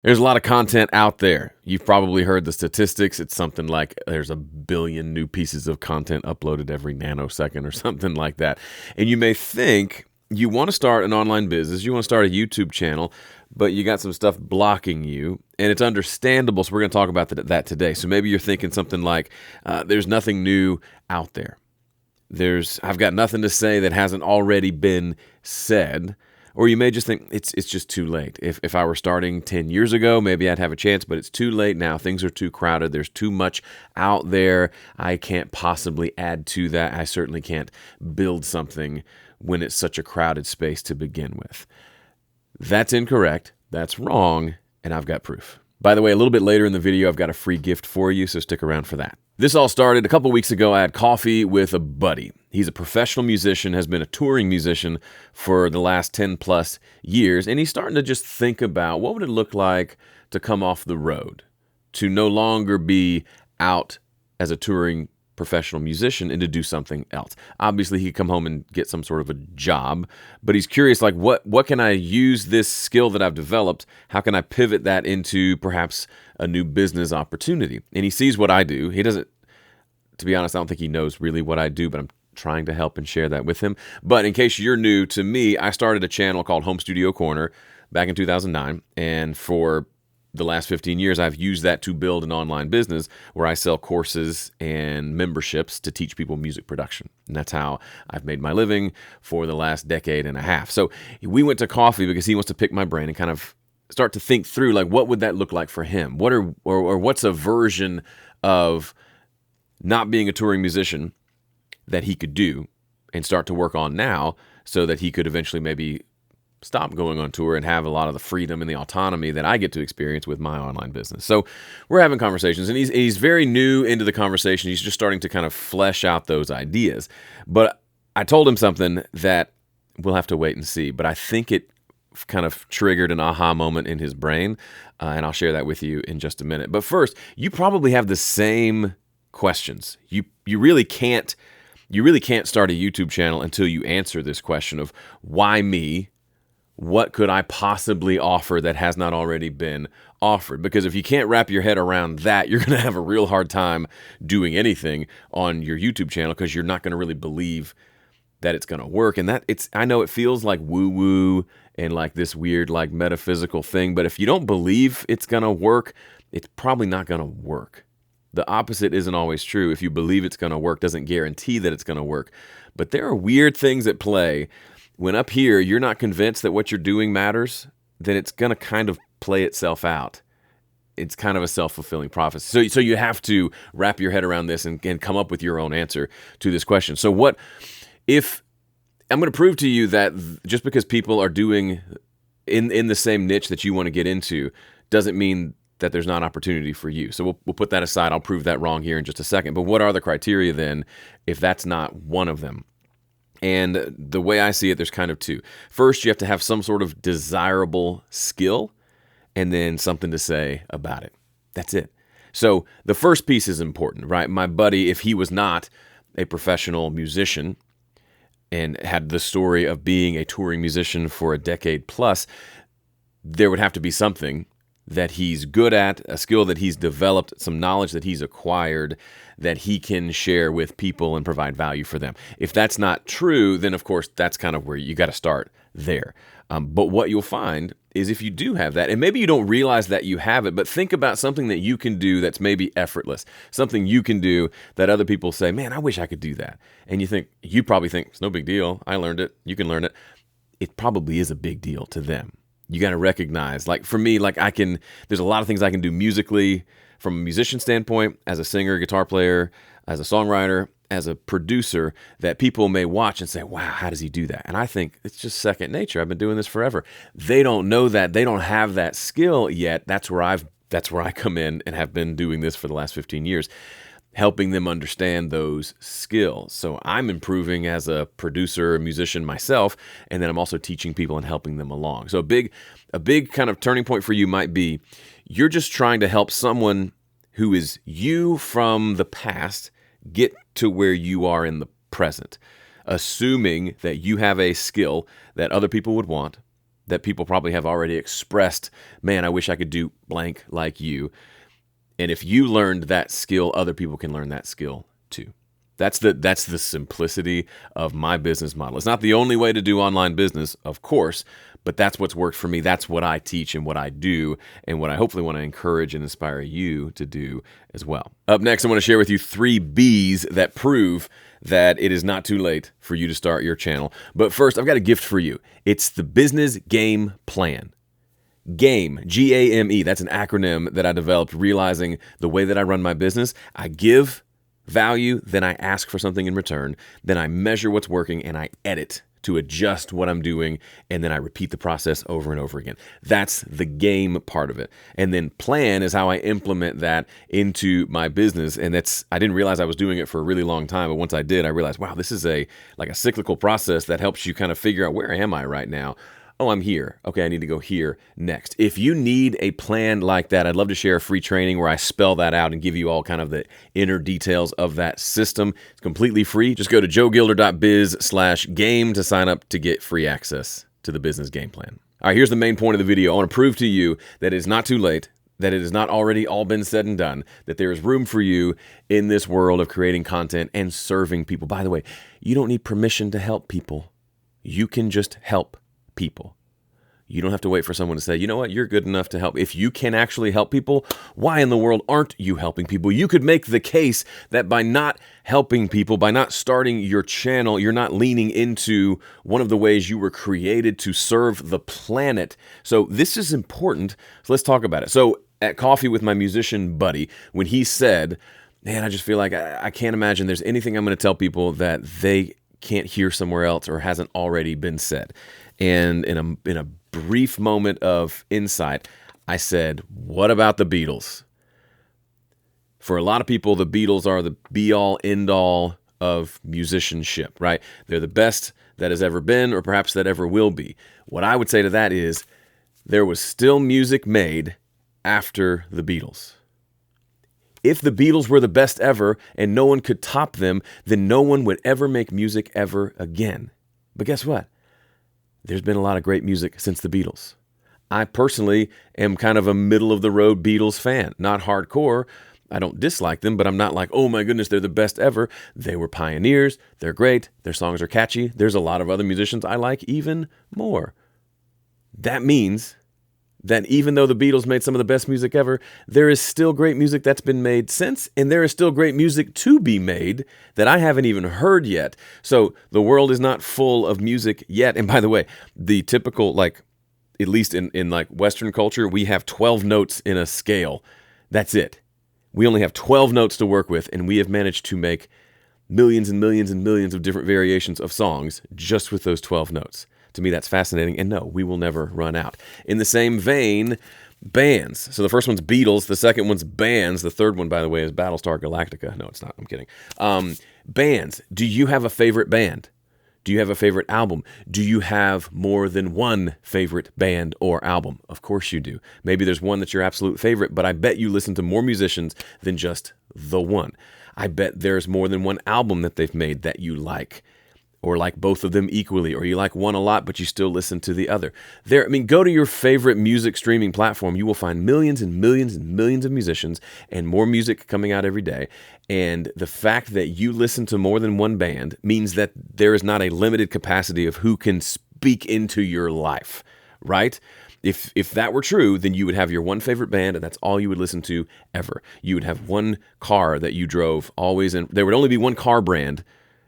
There's a lot of content out there. You've probably heard the statistics. It's something like there's a billion new pieces of content uploaded every nanosecond or something like that. And you may think you want to start an online business, you want to start a YouTube channel, but you got some stuff blocking you, and it's understandable. So we're going to talk about that today. So maybe you're thinking something like, there's nothing new out there. I've got nothing to say that hasn't already been said. Or you may just think it's just too late. If I were starting 10 years ago, maybe I'd have a chance, but it's too late now. Things are too crowded. There's too much out there. I can't possibly add to that. I certainly can't build something when it's such a crowded space to begin with. That's incorrect. That's wrong, and I've got proof. By the way, a little bit later in the video, I've got a free gift for you, so stick around for that. This all started a couple weeks ago. I had coffee with a buddy. He's a professional musician, has been a touring musician for the last 10 plus years, and he's starting to just think about what would it look like to come off the road, to no longer be out as a touring professional musician and to do something else. Obviously, he could come home and get some sort of a job, but he's curious, like, what can I use this skill that I've developed? How can I pivot that into perhaps a new business opportunity? And he sees what I do. He doesn't, to be honest, I don't think he knows really what I do, but I'm trying to help and share that with him. But in case you're new to me, I started a channel called Home Studio Corner back in 2009, and for the last 15 years, I've used that to build an online business where I sell courses and memberships to teach people music production. And that's how I've made my living for the last decade and a half. So we went to coffee because he wants to pick my brain and kind of start to think through, like, what would that look like for him? What's a version of not being a touring musician that he could do and start to work on now so that he could eventually maybe stop going on tour and have a lot of the freedom and the autonomy that I get to experience with my online business. So we're having conversations, and he's very new into the conversation. He's just starting to kind of flesh out those ideas. But I told him something that we'll have to wait and see, but I think it kind of triggered an aha moment in his brain, and I'll share that with you in just a minute. But first, you probably have the same questions. You really can't start a YouTube channel until you answer this question of why me? What could I possibly offer that has not already been offered? Because if you can't wrap your head around that, you're going to have a real hard time doing anything on your YouTube channel because you're not going to really believe that it's going to work. And I know it feels like woo-woo and like this weird, like metaphysical thing, but if you don't believe it's going to work, it's probably not going to work. The opposite isn't always true. If you believe it's going to work, doesn't guarantee that it's going to work. But there are weird things at play. When up here, you're not convinced that what you're doing matters, then it's going to kind of play itself out. It's kind of a self-fulfilling prophecy. So you have to wrap your head around this and come up with your own answer to this question. So what if I'm going to prove to you that just because people are doing in the same niche that you want to get into doesn't mean that there's not opportunity for you. So we'll put that aside. I'll prove that wrong here in just a second. But what are the criteria then if that's not one of them? And the way I see it, there's kind of two. First, you have to have some sort of desirable skill and then something to say about it. That's it. So the first piece is important, right? My buddy, if he was not a professional musician and had the story of being a touring musician for a decade plus, there would have to be something that he's good at, a skill that he's developed, some knowledge that he's acquired that he can share with people and provide value for them. If that's not true, then of course that's kind of where you got to start there. But what you'll find is if you do have that, and maybe you don't realize that you have it, but think about something that you can do that's maybe effortless, something you can do that other people say, man, I wish I could do that. And you probably think, it's no big deal. I learned it. You can learn it. It probably is a big deal to them. You got to recognize, like for me, like there's a lot of things I can do musically from a musician standpoint, as a singer, guitar player, as a songwriter, as a producer, that people may watch and say, wow, how does he do that? And I think it's just second nature. I've been doing this forever. They don't know that. They don't have that skill yet. That's where I come in and have been doing this for the last 15 years. Helping them understand those skills. So I'm improving as a producer, a musician myself, and then I'm also teaching people and helping them along. So a big kind of turning point for you might be you're just trying to help someone who is you from the past get to where you are in the present, assuming that you have a skill that other people would want, that people probably have already expressed, man, I wish I could do blank like you. And if you learned that skill, other people can learn that skill too. That's the simplicity of my business model. It's not the only way to do online business, of course, but that's what's worked for me. That's what I teach and what I do, and what I hopefully want to encourage and inspire you to do as well. Up next, I want to share with you 3 B's that prove that it is not too late for you to start your channel. But first, I've got a gift for you. It's the Business Game Plan. GAME, G-A-M-E, that's an acronym that I developed realizing the way that I run my business. I give value, then I ask for something in return, then I measure what's working, and I edit to adjust what I'm doing, and then I repeat the process over and over again. That's the game part of it. And then plan is how I implement that into my business, and I didn't realize I was doing it for a really long time, but once I did, I realized, wow, this is like a cyclical process that helps you kind of figure out, where am I right now? Oh, I'm here. Okay, I need to go here next. If you need a plan like that, I'd love to share a free training where I spell that out and give you all kind of the inner details of that system. It's completely free. Just go to joegilder.biz/game to sign up to get free access to the business game plan. All right, here's the main point of the video. I want to prove to you that it's not too late, that it has not already all been said and done, that there is room for you in this world of creating content and serving people. By the way, you don't need permission to help people. You can just help people. You don't have to wait for someone to say, you know what, you're good enough to help. If you can actually help people, why in the world aren't you helping people? You could make the case that by not helping people, by not starting your channel, you're not leaning into one of the ways you were created to serve the planet. So this is important. So let's talk about it. So at coffee with my musician buddy, when he said, man, I just feel like I can't imagine there's anything I'm going to tell people that they can't hear somewhere else or hasn't already been said. And in a brief moment of insight, I said, what about the Beatles? For a lot of people, the Beatles are the be-all, end-all of musicianship, right? They're the best that has ever been, or perhaps that ever will be. What I would say to that is, there was still music made after the Beatles. If the Beatles were the best ever and no one could top them, then no one would ever make music ever again. But guess what? There's been a lot of great music since the Beatles. I personally am kind of a middle-of-the-road Beatles fan. Not hardcore. I don't dislike them, but I'm not like, oh my goodness, they're the best ever. They were pioneers. They're great. Their songs are catchy. There's a lot of other musicians I like even more. That means that even though the Beatles made some of the best music ever, there is still great music that's been made since, and there is still great music to be made that I haven't even heard yet. So the world is not full of music yet. And by the way, the typical, like, at least in like Western culture, we have 12 notes in a scale. That's it. We only have 12 notes to work with, and we have managed to make millions and millions and millions of different variations of songs just with those 12 notes. To me, that's fascinating, and no, we will never run out. In the same vein, bands. So the first one's Beatles, the second one's bands, the third one, by the way, is Battlestar Galactica. No, it's not, I'm kidding. Bands. Do you have a favorite band? Do you have a favorite album? Do you have more than one favorite band or album? Of course you do. Maybe there's one that's your absolute favorite, but I bet you listen to more musicians than just the one. I bet there's more than one album that they've made that you like, or like both of them equally, or you like one a lot, but you still listen to the other. Go to your favorite music streaming platform. You will find millions and millions and millions of musicians and more music coming out every day. And the fact that you listen to more than one band means that there is not a limited capacity of who can speak into your life, right? If that were true, then you would have your one favorite band, and that's all you would listen to ever. You would have one car that you drove always, and there would only be one car brand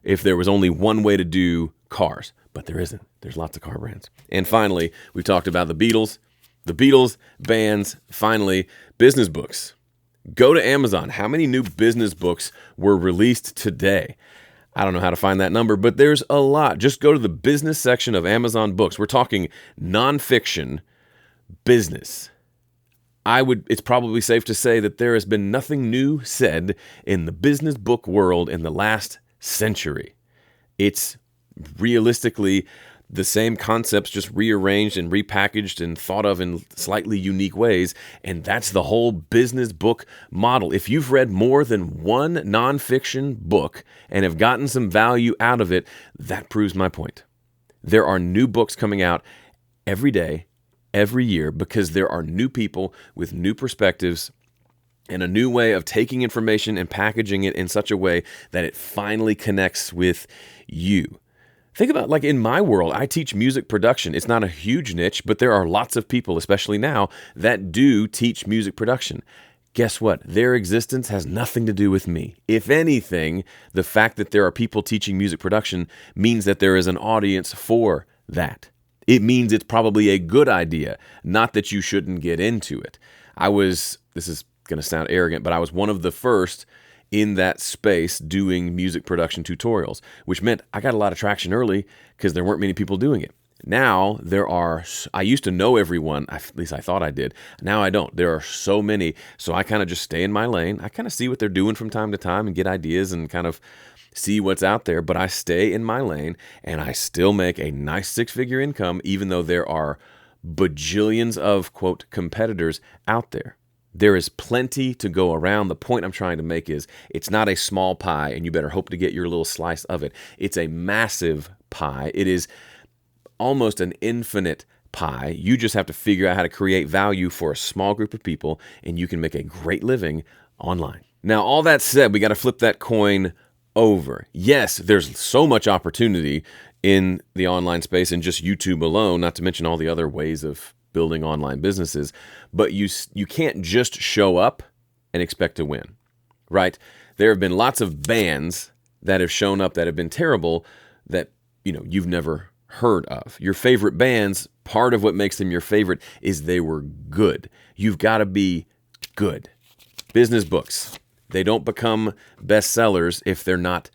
if there was only one way to do cars. But there isn't. There's lots of car brands. And finally, we've talked about the Beatles, bands, finally, business books. Go to Amazon. How many new business books were released today? I don't know how to find that number, but there's a lot. Just go to the business section of Amazon Books. We're talking nonfiction business. It's probably safe to say that there has been nothing new said in the business book world in the last century. It's realistically the same concepts, just rearranged and repackaged and thought of in slightly unique ways. And that's the whole business book model. If you've read more than one nonfiction book and have gotten some value out of it, that proves my point. There are new books coming out every day, every year, because there are new people with new perspectives and a new way of taking information and packaging it in such a way that it finally connects with you. Think about, like, in my world, I teach music production. It's not a huge niche, but there are lots of people, especially now, that do teach music production. Guess what? Their existence has nothing to do with me. If anything, the fact that there are people teaching music production means that there is an audience for that. It means it's probably a good idea, not that you shouldn't get into it. This is going to sound arrogant, but I was one of the first in that space doing music production tutorials, which meant I got a lot of traction early because there weren't many people doing it. Now I used to know everyone, at least I thought I did. Now I don't. There are so many, so I kind of just stay in my lane. I kind of see what they're doing from time to time and get ideas and kind of see what's out there, but I stay in my lane and I still make a nice 6-figure income, even though there are bajillions of, quote, competitors out there. There is plenty to go around. The point I'm trying to make is it's not a small pie, and you better hope to get your little slice of it. It's a massive pie. It is almost an infinite pie. You just have to figure out how to create value for a small group of people, and you can make a great living online. Now, all that said, we got to flip that coin over. Yes, there's so much opportunity in the online space and just YouTube alone, not to mention all the other ways of building online businesses, but you can't just show up and expect to win, right? There have been lots of bands that have shown up that have been terrible that, you've never heard of. Your favorite bands, part of what makes them your favorite is they were good. You've got to be good. Business books, they don't become bestsellers if they're not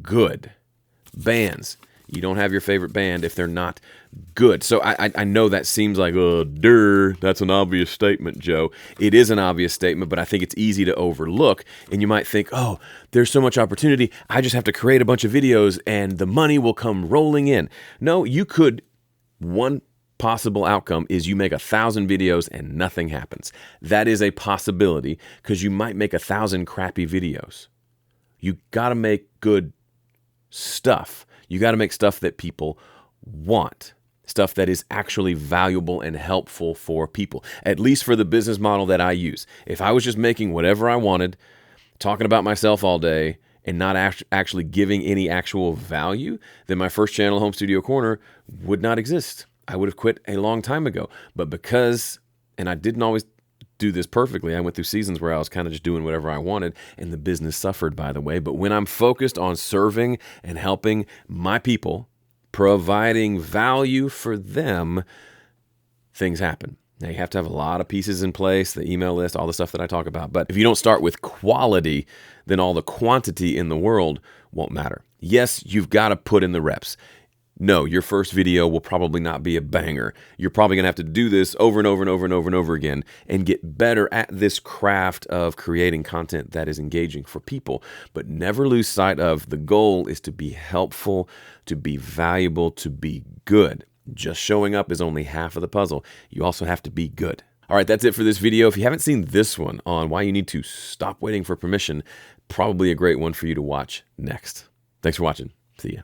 good. Bands, you don't have your favorite band if they're not good. So I know that seems like, that's an obvious statement, Joe. It is an obvious statement, but I think it's easy to overlook. And you might think, oh, there's so much opportunity. I just have to create a bunch of videos and the money will come rolling in. No, one possible outcome is you make 1,000 videos and nothing happens. That is a possibility because you might make 1,000 crappy videos. You got to make good stuff. You got to make stuff that people want, stuff that is actually valuable and helpful for people, at least for the business model that I use. If I was just making whatever I wanted, talking about myself all day, and not actually giving any actual value, then my first channel, Home Studio Corner, would not exist. I would have quit a long time ago. But and I didn't always do this perfectly. I went through seasons where I was kind of just doing whatever I wanted, and the business suffered, by the way. But when I'm focused on serving and helping my people, providing value for them, things happen. Now, you have to have a lot of pieces in place, the email list, all the stuff that I talk about. But if you don't start with quality, then all the quantity in the world won't matter. Yes, you've got to put in the reps. No, your first video will probably not be a banger. You're probably going to have to do this over and over and over and over and over again and get better at this craft of creating content that is engaging for people. But never lose sight of the goal is to be helpful, to be valuable, to be good. Just showing up is only half of the puzzle. You also have to be good. All right, that's it for this video. If you haven't seen this one on why you need to stop waiting for permission, probably a great one for you to watch next. Thanks for watching. See ya.